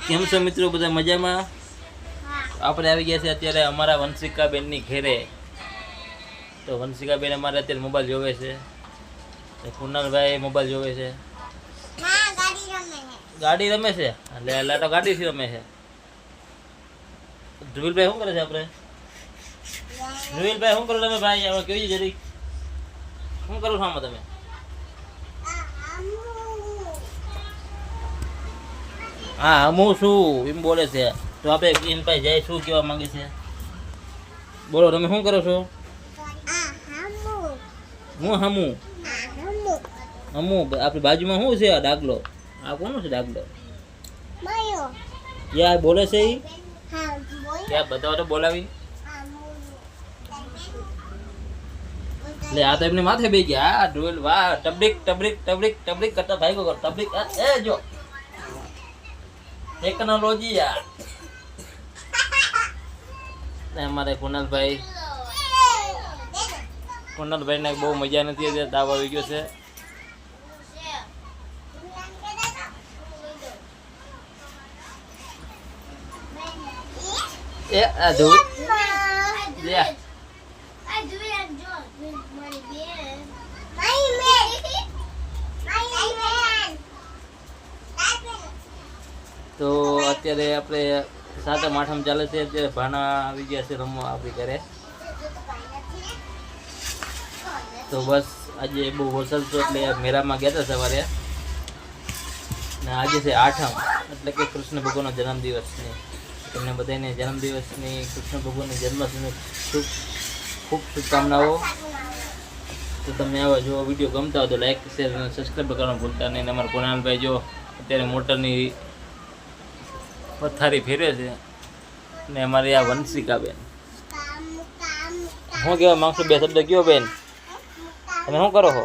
કેમ છો મિત્રો, બધા મજામાં? આપણે આવી ગયા છે અત્યારે અમારા વંશિકાબેનની ઘેરે. તો વંશિકાબેન અમારે અત્યારે મોબાઈલ જોવે છે. કુનાલભાઈ મોબાઈલ જોવે છે. ગાડી રમે છે. એટલે તો ગાડીથી રમે છે. ધ્રુવીલભાઈ શું કરે છે આપણે? ધ્રુવીલભાઈ શું કરો તમે ભાઈ? હવે કેવી જરી શું કરો છો આમાં તમે? હા, હું શું એમ બોલે છે. તો આપણે એમ પાસે જાય શું કહેવા માંગે છે? બોલો, તમે શું કરો છો? હું હમું આપણી બાજુમાં શું છે? આ ડાગલો, આ કોનો છે ડાગલો? ક્યાં બોલે છે એ? ક્યાં બતાવો તો બોલાવી. એટલે આ તો એમને માથે બે ગયા. આ ઢોલ વાહ, ટબડીક ટબડીક ટબડીક ટબડીક કરતા ભાઈ કો ટબડીક. એ જો ટેકનોલોજી યાર. અમારે કુનાલભાઈ ને બહુ મજા નથી અત્યારે, તાવ આવી ગયો છે. એ આ ધોઈ તો અત્યારે આપણે સાતમ આઠમ ચાલે છે. અત્યારે ભાણા આવી ગયા છે રમવા આપણી ઘરે. તો બસ આજે બહુ વરસાદ હતો એટલે મેળામાં ગયા હતા સવારે. ને આજે છે આઠમ, એટલે કે કૃષ્ણ ભગવાનનો જન્મદિવસની તમને બધાને જન્મદિવસની, કૃષ્ણ ભગવાનની જન્માષ્ટમીની ખૂબ શુભકામનાઓ. તો તમને આવા જો વિડીયો ગમતા હોય તો લાઈક, શેર અને સબસ્ક્રાઈબ કરવાનું ભૂલતા નહીં. અમારા કુણાલભાઈ જો અત્યારે મોટરની પથારી ફેરે છે. ને અમારી આ વંશિકાબેન શું કહેવા માંગશો? બે શબ્દ કયો બેન? તમે શું કરો છો?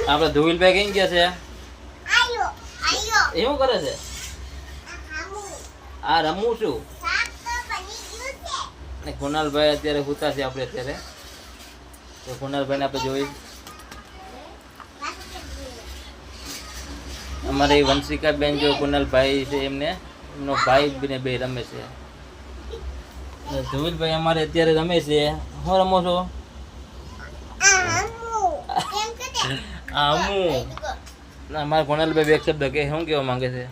આપણે ધ્રુવીલભાઈ કઈ ગયા છે? એ શું કરે છે? આ રમું છું. ને કુનાલભાઈ અત્યારે હુતા છે. આપણે અત્યારે તો કુનાલભાઈને આપણે જોઈ. અમારે વંશિકાબેન જો કુનાલભાઈ છે એમને, એમનો ભાઈ બને બે રમે છે. ધ્રુવીલભાઈ અમારે અત્યારે રમે છે. શું રમો છો? અમારે કુનાલભાઈ બે શબ્દ કે શું કહેવા માંગે છે?